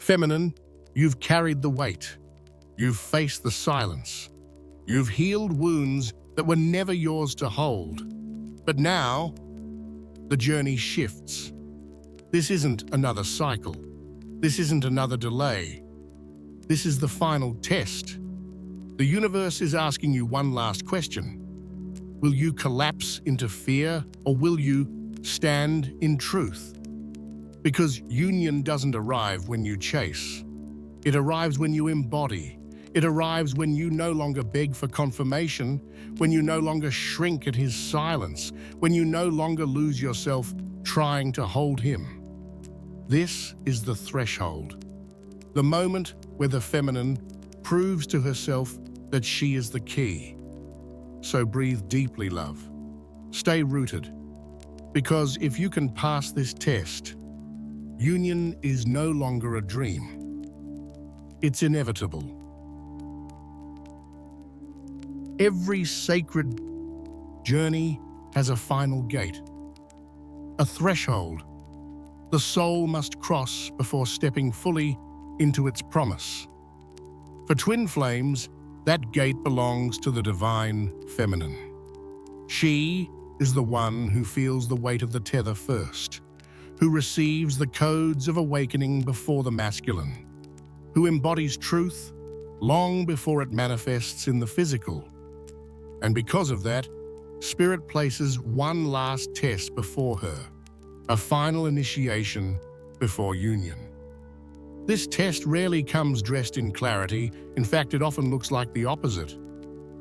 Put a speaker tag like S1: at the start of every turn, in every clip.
S1: Feminine, you've carried the weight. You've faced the silence. You've healed wounds that were never yours to hold. But now, the journey shifts. This isn't another cycle. This isn't another delay. This is the final test. The universe is asking you one last question. Will you collapse into fear, or will you stand in truth? Because union doesn't arrive when you chase. It arrives when you embody. It arrives when you no longer beg for confirmation, when you no longer shrink at his silence, when you no longer lose yourself trying to hold him. This is the threshold, the moment where the feminine proves to herself that she is the key. So breathe deeply, love. Stay rooted, because if you can pass this test, union is no longer a dream. It's inevitable. Every sacred journey has a final gate, a threshold the soul must cross before stepping fully into its promise. For twin flames, that gate belongs to the divine feminine. She is the one who feels the weight of the tether first, who receives the codes of awakening before the masculine, who embodies truth long before it manifests in the physical. And because of that, Spirit places one last test before her, a final initiation before union. This test rarely comes dressed in clarity. In fact, it often looks like the opposite.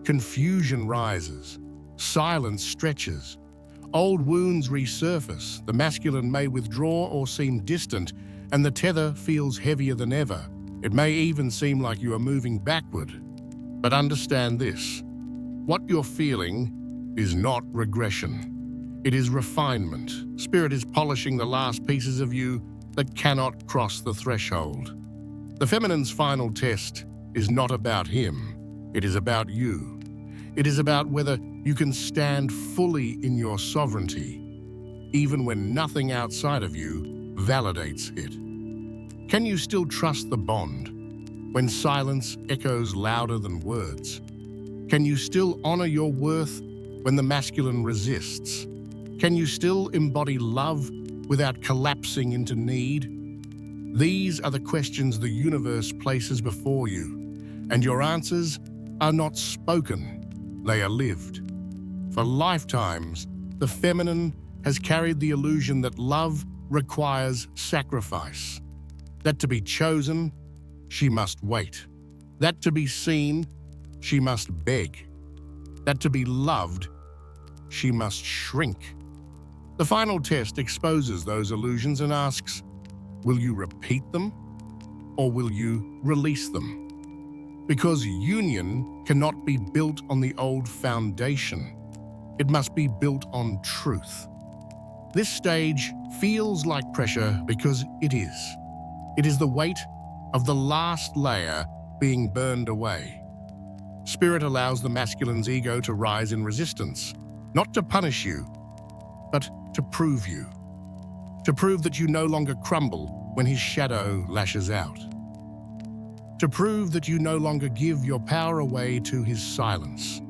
S1: Confusion rises, silence stretches, old wounds resurface, the masculine may withdraw or seem distant, and the tether feels heavier than ever. It may even seem like you are moving backward. But understand this: what you're feeling is not regression. It is refinement. Spirit is polishing the last pieces of you that cannot cross the threshold. The feminine's final test is not about him. It is about you. It is about whether you can stand fully in your sovereignty, even when nothing outside of you validates it. Can you still trust the bond when silence echoes louder than words? Can you still honor your worth when the masculine resists? Can you still embody love without collapsing into need? These are the questions the universe places before you, and your answers are not spoken, they are lived. For lifetimes, the feminine has carried the illusion that love requires sacrifice, that to be chosen, she must wait, that to be seen, she must beg, that to be loved, she must shrink. The final test exposes those illusions and asks, will you repeat them, or will you release them? Because union cannot be built on the old foundation. It must be built on truth. This stage feels like pressure because it is. It is the weight of the last layer being burned away. Spirit allows the masculine's ego to rise in resistance, not to punish you, but to prove you. To prove that you no longer crumble when his shadow lashes out. To prove that you no longer give your power away to his silence.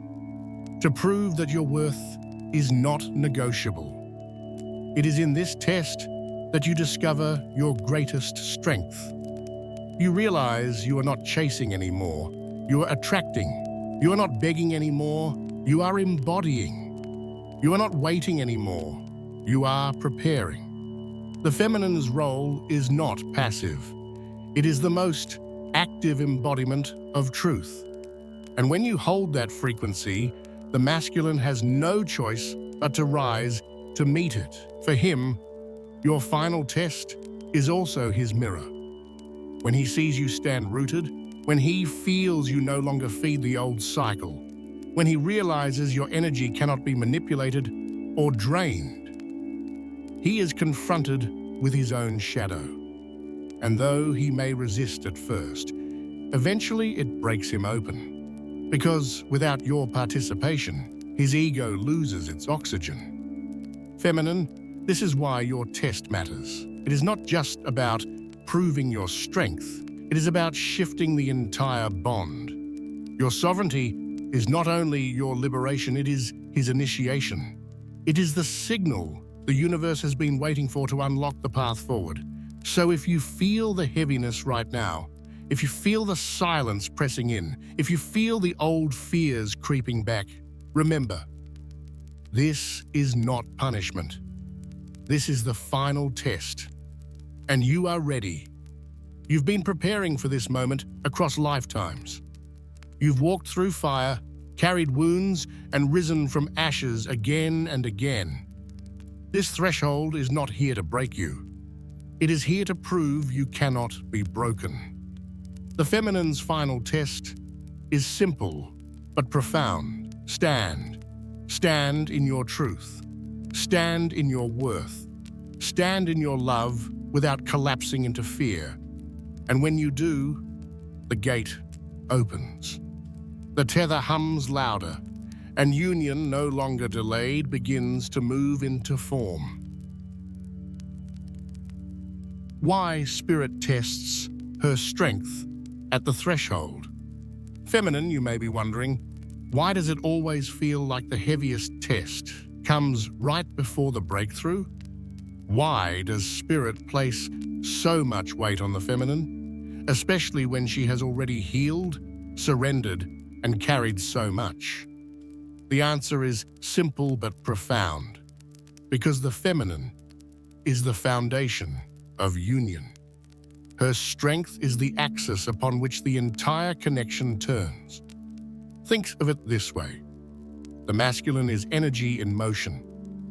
S1: To prove that your worth is not negotiable. It is in this test that you discover your greatest strength. You realize you are not chasing anymore. You are attracting. You are not begging anymore. You are embodying. You are not waiting anymore. You are preparing. The feminine's role is not passive. It is the most active embodiment of truth. And when you hold that frequency, the masculine has no choice but to rise to meet it. For him, your final test is also his mirror. When he sees you stand rooted, when he feels you no longer feed the old cycle, when he realizes your energy cannot be manipulated or drained, he is confronted with his own shadow. And though he may resist at first, eventually it breaks him open. Because without your participation, his ego loses its oxygen. Feminine, this is why your test matters. It is not just about proving your strength. It is about shifting the entire bond. Your sovereignty is not only your liberation, it is his initiation. It is the signal the universe has been waiting for to unlock the path forward. So if you feel the heaviness right now, if you feel the silence pressing in, if you feel the old fears creeping back, remember, this is not punishment. This is the final test, and you are ready. You've been preparing for this moment across lifetimes. You've walked through fire, carried wounds, and risen from ashes again and again. This threshold is not here to break you. It is here to prove you cannot be broken. The feminine's final test is simple but profound. Stand. Stand in your truth. Stand in your worth. Stand in your love without collapsing into fear. And when you do, the gate opens. The tether hums louder, and union, no longer delayed, begins to move into form. Why Spirit tests her strength at the threshold? Feminine, you may be wondering, why does it always feel like the heaviest test comes right before the breakthrough? Why does Spirit place so much weight on the feminine, especially when she has already healed, surrendered, and carried so much? The answer is simple but profound, because the feminine is the foundation of union. Her strength is the axis upon which the entire connection turns. Think of it this way. The masculine is energy in motion,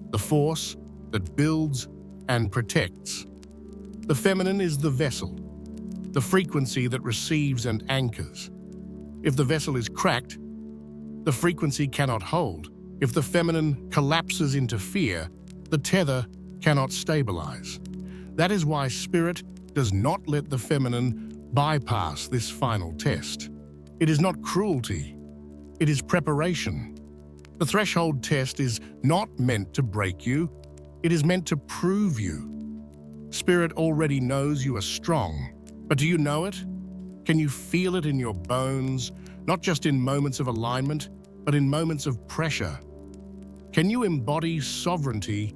S1: the force that builds and protects. The feminine is the vessel, the frequency that receives and anchors. If the vessel is cracked, the frequency cannot hold. If the feminine collapses into fear, the tether cannot stabilize. That is why Spirit does not let the feminine bypass this final test. It is not cruelty. It is preparation. The threshold test is not meant to break you. It is meant to prove you. Spirit already knows you are strong, but do you know it? Can you feel it in your bones, not just in moments of alignment, but in moments of pressure? Can you embody sovereignty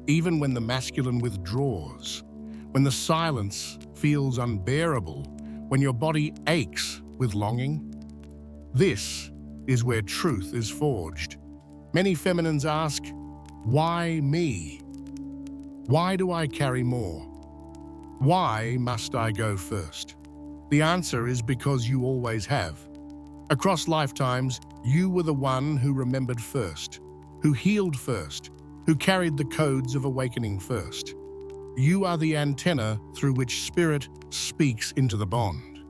S1: even when the masculine withdraws, when the silence feels unbearable, when your body aches with longing? This is where truth is forged. Many feminines ask, why me? Why do I carry more? Why must I go first? The answer is because you always have. Across lifetimes, you were the one who remembered first, who healed first, who carried the codes of awakening first. You are the antenna through which Spirit speaks into the bond.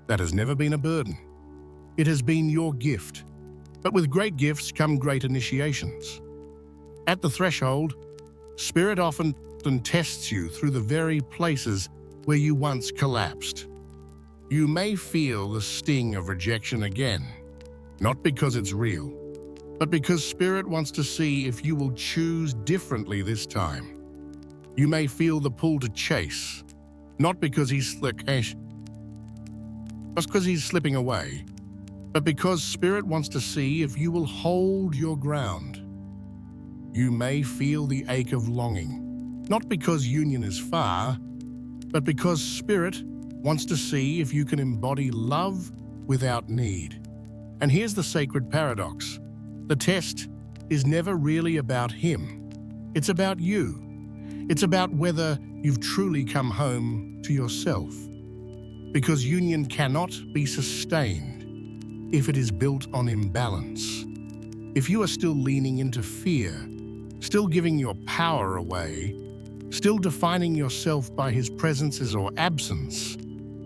S1: That has never been a burden. It has been your gift. But with great gifts come great initiations. At the threshold, Spirit often tests you through the very places where you once collapsed. You may feel the sting of rejection again, not because it's real, but because Spirit wants to see if you will choose differently this time. You may feel the pull to chase, not because he's slipping away, but because Spirit wants to see if you will hold your ground. You may feel the ache of longing, not because union is far, but because Spirit wants to see if you can embody love without need. And here's the sacred paradox. The test is never really about him. It's about you. It's about whether you've truly come home to yourself. Because union cannot be sustained if it is built on imbalance. If you are still leaning into fear, still giving your power away, still defining yourself by his presence or absence,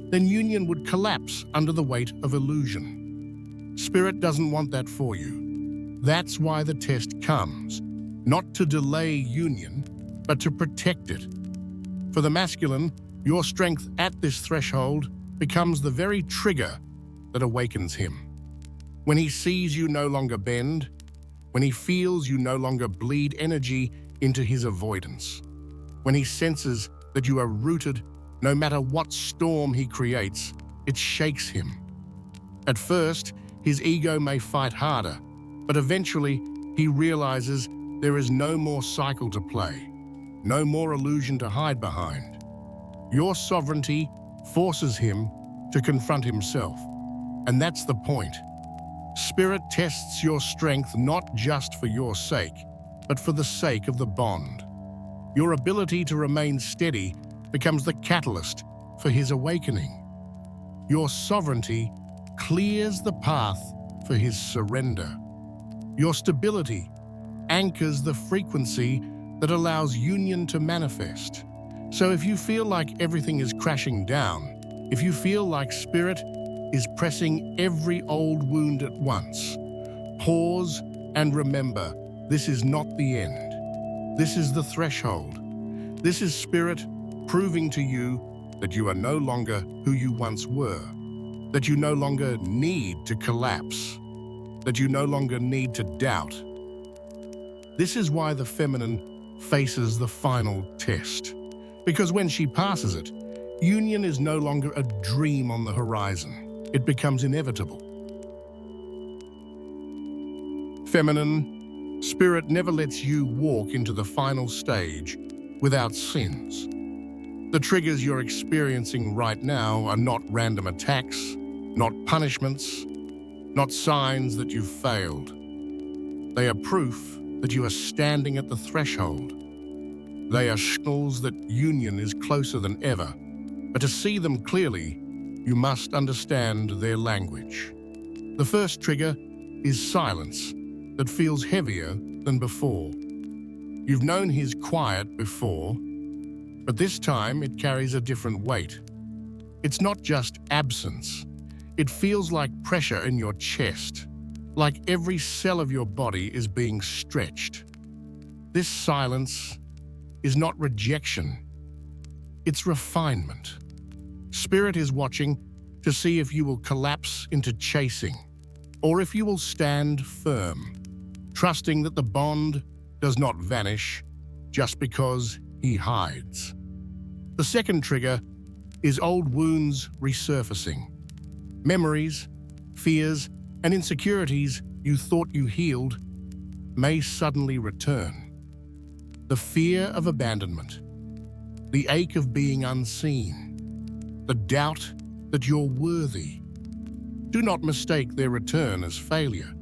S1: then union would collapse under the weight of illusion. Spirit doesn't want that for you. That's why the test comes, not to delay union, but to protect it. For the masculine, your strength at this threshold becomes the very trigger that awakens him. When he sees you no longer bend, when he feels you no longer bleed energy into his avoidance, when he senses that you are rooted No matter what storm he creates, it shakes him. At first, his ego may fight harder, but eventually he realizes there is no more cycle to play, no more illusion to hide behind. Your sovereignty forces him to confront himself, and that's the point. Spirit tests your strength not just for your sake, but for the sake of the bond. Your ability to remain steady becomes the catalyst for his awakening. Your sovereignty clears the path for his surrender. Your stability anchors the frequency that allows union to manifest. So if you feel like everything is crashing down, if you feel like Spirit is pressing every old wound at once, pause and remember, this is not the end. This is the threshold. This is Spirit proving to you that you are no longer who you once were, that you no longer need to collapse, that you no longer need to doubt. This is why the feminine faces the final test, because when she passes it, union is no longer a dream on the horizon. It becomes inevitable. Feminine, Spirit never lets you walk into the final stage without sins. The triggers you're experiencing right now are not random attacks, not punishments, not signs that you've failed. They are proof that you are standing at the threshold. They are signals that union is closer than ever. But to see them clearly, you must understand their language. The first trigger is silence that feels heavier than before. You've known his quiet before, but this time it carries a different weight. It's not just absence. It feels like pressure in your chest, like every cell of your body is being stretched. This silence is not rejection, it's refinement. Spirit is watching to see if you will collapse into chasing, or if you will stand firm, trusting that the bond does not vanish just because he hides. The second trigger is old wounds resurfacing. Memories, fears, and insecurities you thought you healed may suddenly return. The fear of abandonment, the ache of being unseen, the doubt that you're worthy. Do not mistake their return as failure.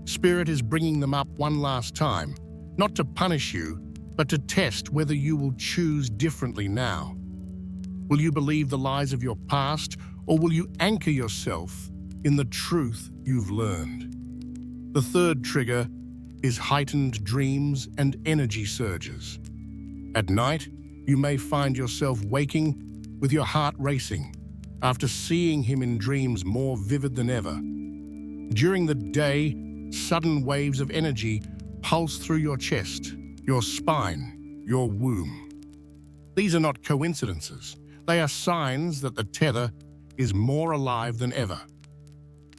S1: Spirit is bringing them up one last time, not to punish you, but to test whether you will choose differently now. Will you believe the lies of your past, or will you anchor yourself in the truth you've learned? The third trigger is heightened dreams and energy surges. At night, you may find yourself waking with your heart racing after seeing him in dreams more vivid than ever. During the day, sudden waves of energy pulse through your chest, your spine, your womb. These are not coincidences. They are signs that the tether is more alive than ever.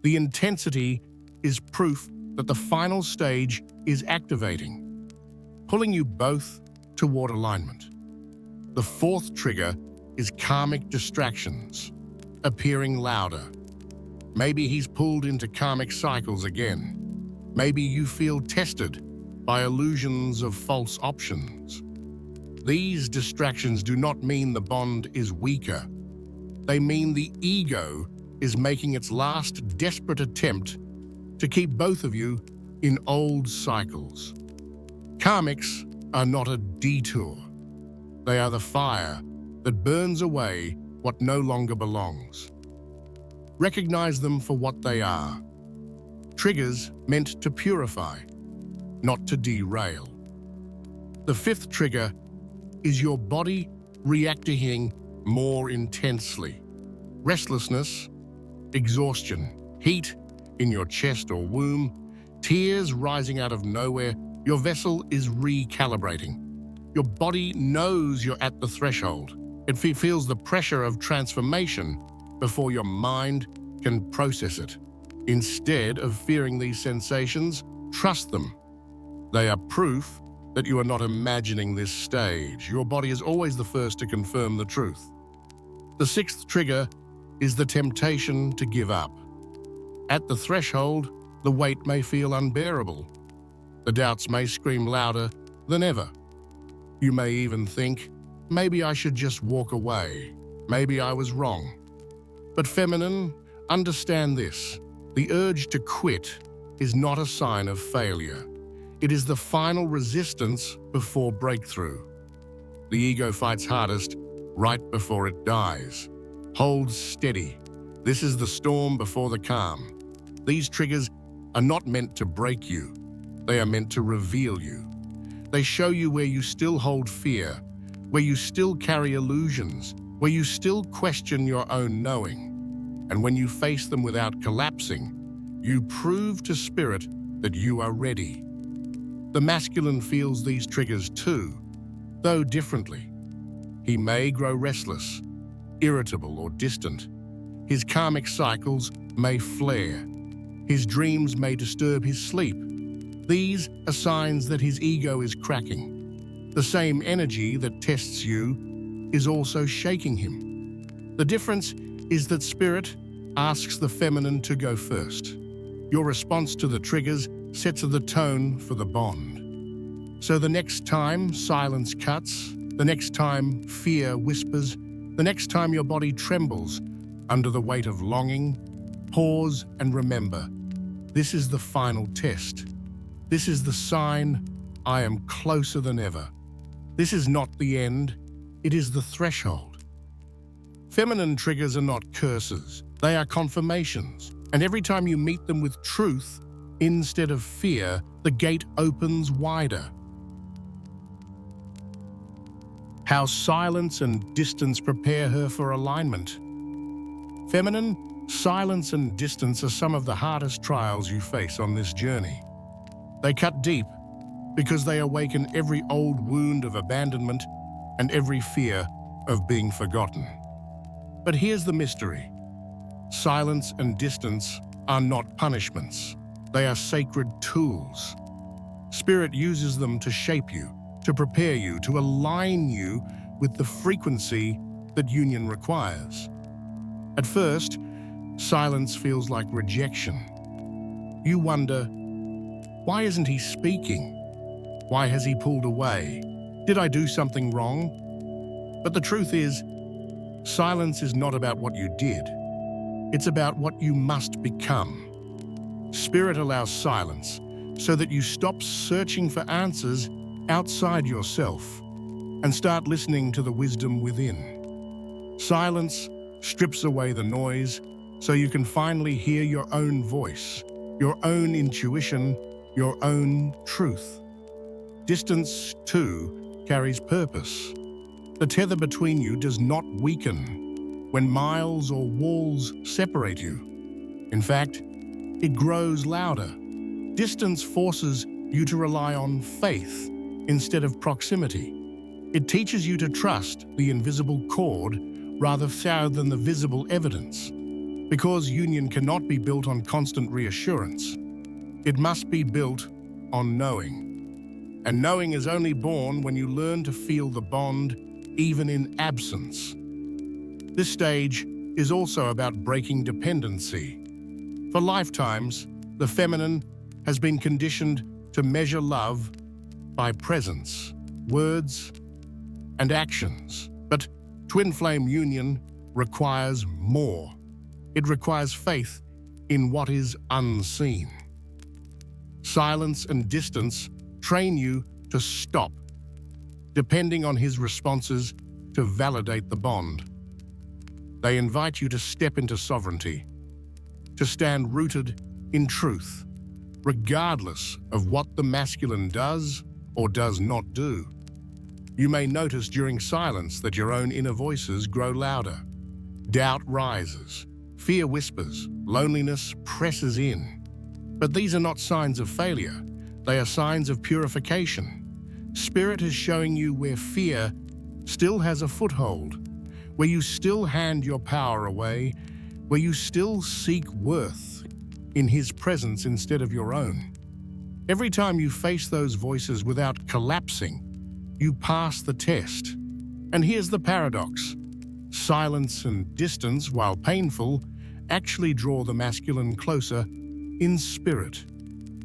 S1: The intensity is proof that the final stage is activating, pulling you both toward alignment. The fourth trigger is karmic distractions, appearing louder. Maybe he's pulled into karmic cycles again. Maybe you feel tested by illusions of false options. These distractions do not mean the bond is weaker. They mean the ego is making its last desperate attempt to keep both of you in old cycles. Karmics are not a detour. They are the fire that burns away what no longer belongs. Recognize them for what they are. Triggers meant to purify, not to derail. The fifth trigger is your body reacting more intensely. Restlessness, exhaustion, heat in your chest or womb, tears rising out of nowhere. Your vessel is recalibrating. Your body knows you're at the threshold. It feels the pressure of transformation before your mind can process it. Instead of fearing these sensations, trust them. They are proof that you are not imagining this stage. Your body is always the first to confirm the truth. The sixth trigger is the temptation to give up. At the threshold, the weight may feel unbearable. The doubts may scream louder than ever. You may even think, maybe I should just walk away. Maybe I was wrong. But feminine, understand this. The urge to quit is not a sign of failure. It is the final resistance before breakthrough. The ego fights hardest right before it dies. Hold steady. This is the storm before the calm. These triggers are not meant to break you. They are meant to reveal you. They show you where you still hold fear, where you still carry illusions, where you still question your own knowing. And when you face them without collapsing, you prove to spirit that you are ready. The masculine feels these triggers too, though differently. He may grow restless, irritable, or distant. His karmic cycles may flare. His dreams may disturb his sleep. These are signs that his ego is cracking. The same energy that tests you is also shaking him. The difference is that spirit asks the feminine to go first. Your response to the triggers sets the tone for the bond. So the next time silence cuts, the next time fear whispers, the next time your body trembles under the weight of longing, pause and remember, this is the final test. This is the sign I am closer than ever. This is not the end, it is the threshold. Feminine triggers are not curses, they are confirmations. And every time you meet them with truth, instead of fear, the gate opens wider. How silence and distance prepare her for alignment. Feminine, silence and distance are some of the hardest trials you face on this journey. They cut deep because they awaken every old wound of abandonment and every fear of being forgotten. But here's the mystery. Silence and distance are not punishments. They are sacred tools. Spirit uses them to shape you, to prepare you, to align you with the frequency that union requires. At first, silence feels like rejection. You wonder, why isn't he speaking? Why has he pulled away? Did I do something wrong? But the truth is, silence is not about what you did. It's about what you must become. Spirit allows silence so that you stop searching for answers outside yourself and start listening to the wisdom within. Silence strips away the noise so you can finally hear your own voice, your own intuition, your own truth. Distance, too, carries purpose. The tether between you does not weaken when miles or walls separate you. In fact, it grows louder. Distance forces you to rely on faith instead of proximity. It teaches you to trust the invisible cord rather than the visible evidence. Because union cannot be built on constant reassurance. It must be built on knowing. And knowing is only born when you learn to feel the bond even in absence. This stage is also about breaking dependency. For lifetimes, the feminine has been conditioned to measure love by presence, words, and actions. But twin flame union requires more. It requires faith in what is unseen. Silence and distance train you to stop, depending on his responses to validate the bond. They invite you to step into sovereignty, to stand rooted in truth, regardless of what the masculine does or does not do. You may notice during silence that your own inner voices grow louder. Doubt rises, fear whispers, loneliness presses in. But these are not signs of failure. They are signs of purification. Spirit is showing you where fear still has a foothold, where you still hand your power away, where you still seek worth in his presence instead of your own. Every time you face those voices without collapsing, you pass the test. And here's the paradox. Silence and distance, while painful, actually draw the masculine closer in spirit.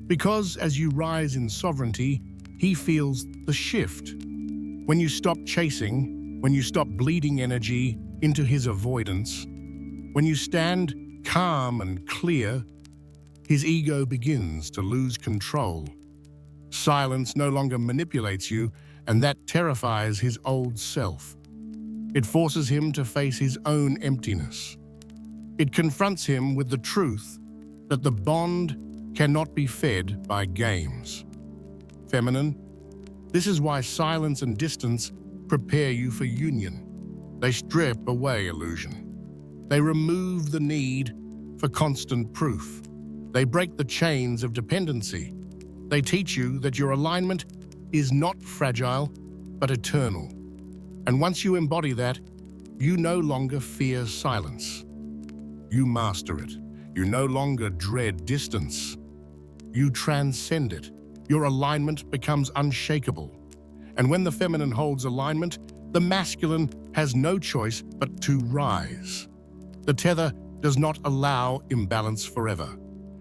S1: Because as you rise in sovereignty, he feels the shift. When you stop chasing, when you stop bleeding energy into his avoidance, when you stand calm and clear, his ego begins to lose control. Silence no longer manipulates you, and that terrifies his old self. It forces him to face his own emptiness. It confronts him with the truth that the bond cannot be fed by games. Feminine, this is why silence and distance prepare you for union. They strip away illusion. They remove the need for constant proof. They break the chains of dependency. They teach you that your alignment is not fragile, but eternal. And once you embody that, you no longer fear silence. You master it. You no longer dread distance. You transcend it. Your alignment becomes unshakable. And when the feminine holds alignment, the masculine has no choice but to rise. The tether does not allow imbalance forever.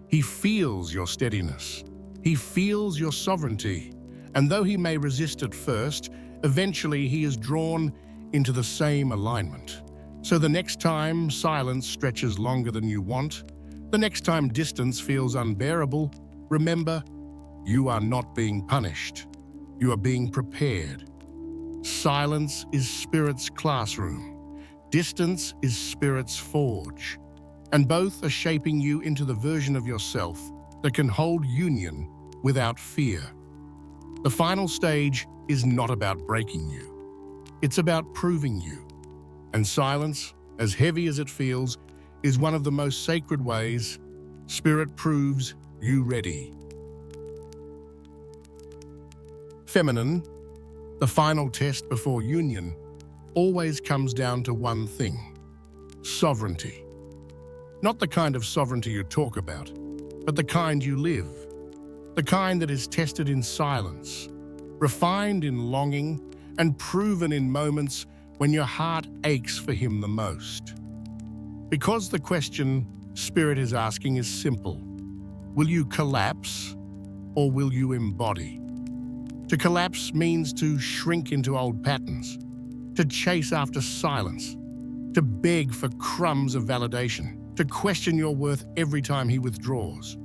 S1: He feels your steadiness. He feels your sovereignty. And though he may resist at first, eventually he is drawn into the same alignment. So the next time silence stretches longer than you want, the next time distance feels unbearable, remember, you are not being punished. You are being prepared. Silence is spirit's classroom. Distance is spirit's forge. And both are shaping you into the version of yourself that can hold union without fear. The final stage is not about breaking you. It's about proving you. And silence, as heavy as it feels, is one of the most sacred ways spirit proves you ready. Feminine, the final test before union, always comes down to one thing: sovereignty. Not the kind of sovereignty you talk about, but the kind you live. The kind that is tested in silence, refined in longing, and proven in moments when your heart aches for him the most. Because the question Spirit is asking is simple: will you collapse or will you embody? To collapse means to shrink into old patterns, to chase after silence, to beg for crumbs of validation, to question your worth every time he withdraws.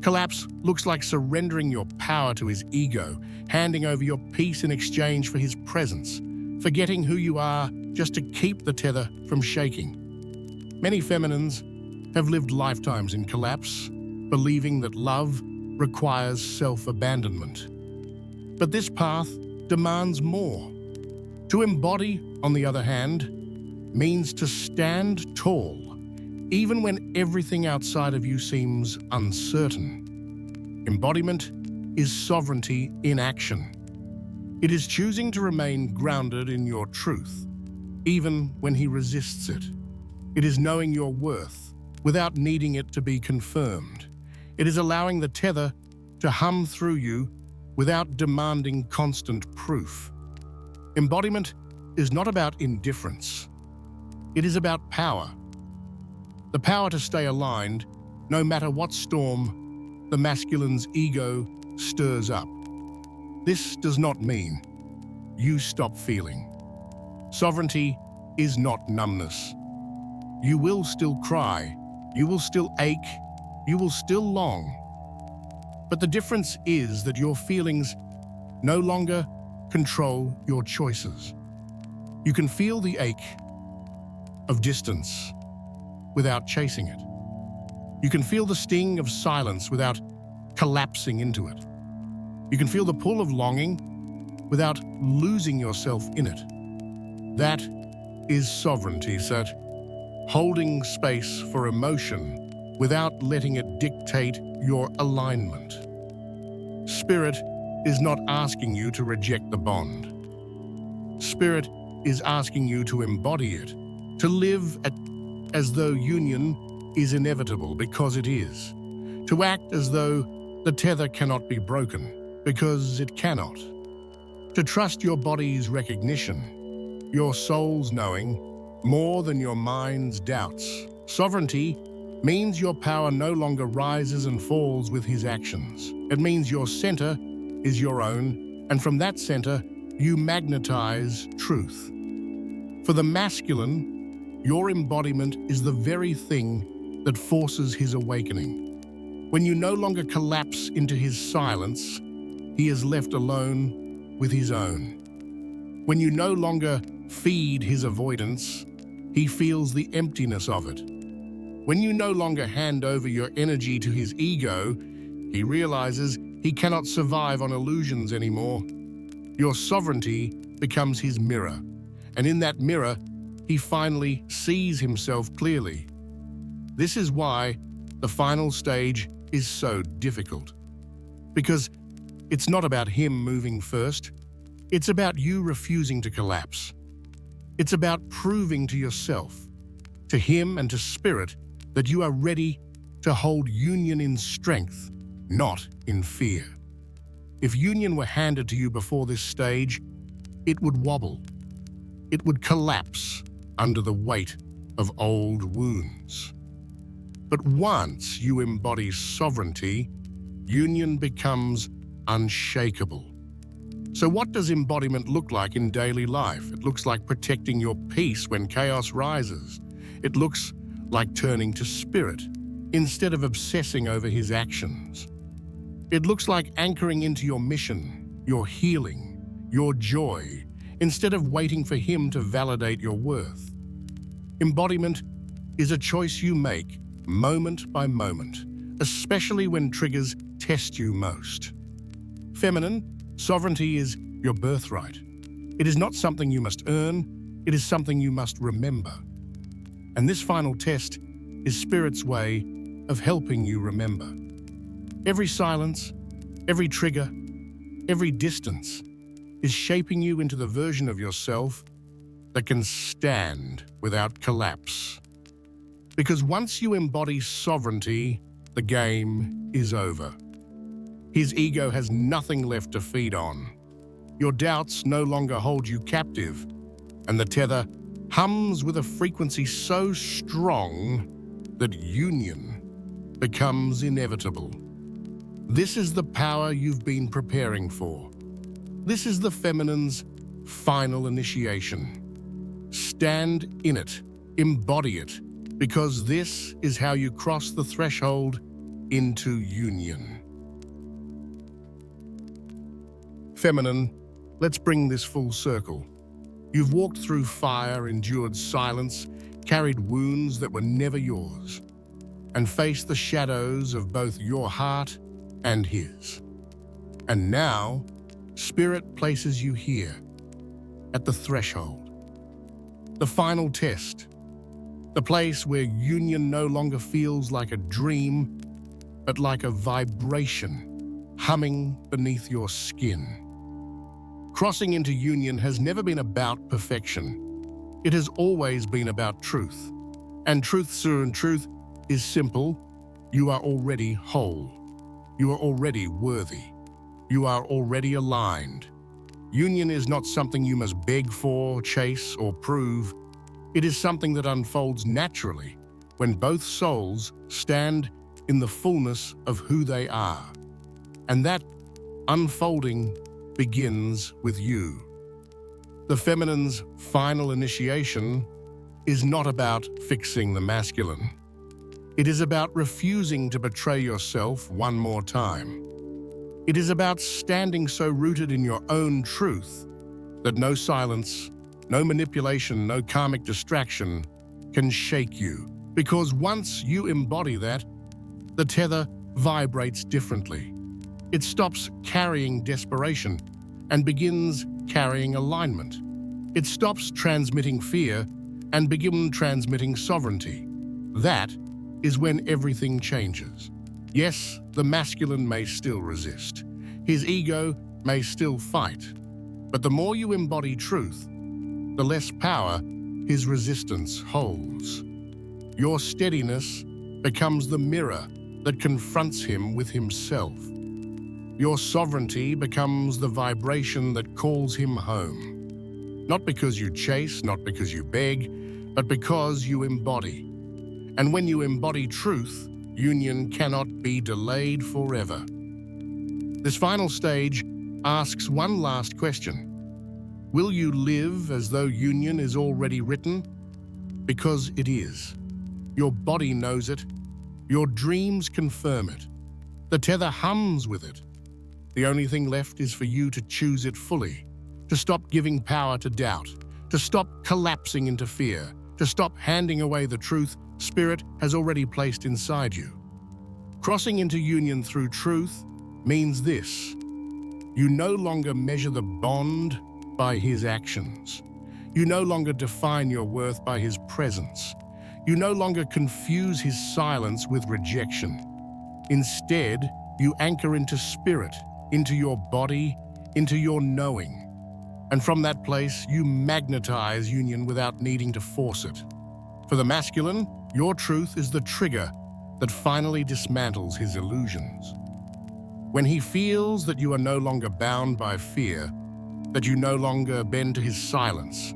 S1: Collapse looks like surrendering your power to his ego, handing over your peace in exchange for his presence, forgetting who you are just to keep the tether from shaking. Many feminines have lived lifetimes in collapse, believing that love requires self-abandonment. But this path demands more. To embody, on the other hand, means to stand tall, even when everything outside of you seems uncertain. Embodiment is sovereignty in action. It is choosing to remain grounded in your truth, even when he resists it. It is knowing your worth without needing it to be confirmed. It is allowing the tether to hum through you without demanding constant proof. Embodiment is not about indifference. It is about power. The power to stay aligned, no matter what storm the masculine's ego stirs up. This does not mean you stop feeling. Sovereignty is not numbness. You will still cry, you will still ache, you will still long. But the difference is that your feelings no longer control your choices. You can feel the ache of distance without chasing it. You can feel the sting of silence without collapsing into it. You can feel the pull of longing without losing yourself in it. That is sovereignty, Sat. Holding space for emotion without letting it dictate your alignment. Spirit is not asking you to reject the bond. Spirit is asking you to embody it, to live as though union is inevitable because it is, to act as though the tether cannot be broken because it cannot, to trust your body's recognition, your soul's knowing, more than your mind's doubts. Sovereignty means your power no longer rises and falls with his actions. It means your center is your own, and from that center, you magnetize truth. For the masculine, your embodiment is the very thing that forces his awakening. When you no longer collapse into his silence, he is left alone with his own. When you no longer feed his avoidance, he feels the emptiness of it. When you no longer hand over your energy to his ego, he realizes he cannot survive on illusions anymore. Your sovereignty becomes his mirror, and in that mirror, he finally sees himself clearly. This is why the final stage is so difficult. Because it's not about him moving first, it's about you refusing to collapse. It's about proving to yourself, to him and to spirit, that you are ready to hold union in strength, not in fear. If union were handed to you before this stage, it would wobble. It would collapse under the weight of old wounds. But once you embody sovereignty, union becomes unshakable. So what does embodiment look like in daily life? It looks like protecting your peace when chaos rises. It looks like turning to spirit instead of obsessing over his actions. It looks like anchoring into your mission, your healing, your joy, instead of waiting for him to validate your worth. Embodiment is a choice you make moment by moment, especially when triggers test you most. Feminine, sovereignty is your birthright. It is not something you must earn, it is something you must remember. And this final test is Spirit's way of helping you remember. Every silence, every trigger, every distance is shaping you into the version of yourself that can stand without collapse. Because once you embody sovereignty, the game is over. His ego has nothing left to feed on. Your doubts no longer hold you captive, and the tether hums with a frequency so strong that union becomes inevitable. This is the power you've been preparing for. This is the feminine's final initiation. Stand in it, embody it, because this is how you cross the threshold into union. Feminine, let's bring this full circle. You've walked through fire, endured silence, carried wounds that were never yours, and faced the shadows of both your heart and his. And now, Spirit places you here, at the threshold. The final test, the place where union no longer feels like a dream, but like a vibration humming beneath your skin. Crossing into union has never been about perfection. It has always been about truth. And truth is simple. You are already whole. You are already worthy. You are already aligned. Union is not something you must beg for, chase, or prove. It is something that unfolds naturally when both souls stand in the fullness of who they are. And that unfolding begins with you. The feminine's final initiation is not about fixing the masculine. It is about refusing to betray yourself one more time. It is about standing so rooted in your own truth that no silence, no manipulation, no karmic distraction can shake you. Because once you embody that, the tether vibrates differently. It stops carrying desperation and begins carrying alignment. It stops transmitting fear and begins transmitting sovereignty. That is when everything changes. Yes, the masculine may still resist. His ego may still fight. But the more you embody truth, the less power his resistance holds. Your steadiness becomes the mirror that confronts him with himself. Your sovereignty becomes the vibration that calls him home. Not because you chase, not because you beg, but because you embody. And when you embody truth, union cannot be delayed forever. This final stage asks one last question. Will you live as though union is already written? Because it is. Your body knows it. Your dreams confirm it. The tether hums with it. The only thing left is for you to choose it fully, to stop giving power to doubt, to stop collapsing into fear, to stop handing away the truth Spirit has already placed inside you. Crossing into union through truth means this. You no longer measure the bond by his actions. You no longer define your worth by his presence. You no longer confuse his silence with rejection. Instead, you anchor into spirit, into your body, into your knowing. And from that place, you magnetize union without needing to force it. For the masculine, your truth is the trigger that finally dismantles his illusions. When he feels that you are no longer bound by fear, that you no longer bend to his silence,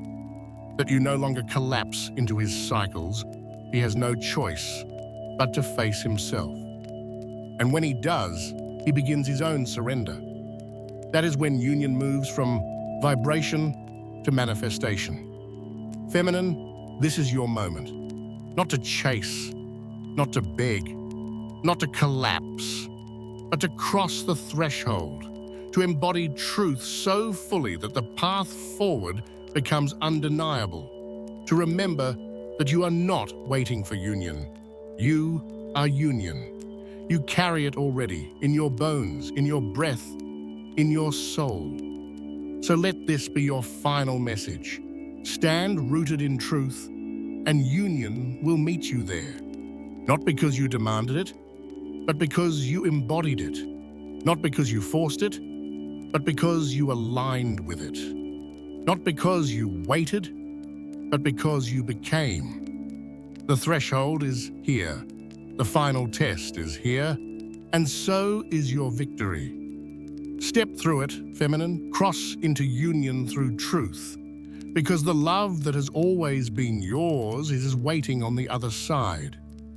S1: that you no longer collapse into his cycles, he has no choice but to face himself. And when he does, he begins his own surrender. That is when union moves from vibration to manifestation. Feminine, this is your moment. Not to chase, not to beg, not to collapse, but to cross the threshold, to embody truth so fully that the path forward becomes undeniable, to remember that you are not waiting for union. You are union. You carry it already, in your bones, in your breath, in your soul. So let this be your final message. Stand rooted in truth, and union will meet you there. Not because you demanded it, but because you embodied it. Not because you forced it, but because you aligned with it. Not because you waited, but because you became. The threshold is here. The final test is here. And so is your victory. Step through it, feminine. Cross into union through truth. Because the love that has always been yours is waiting on the other side.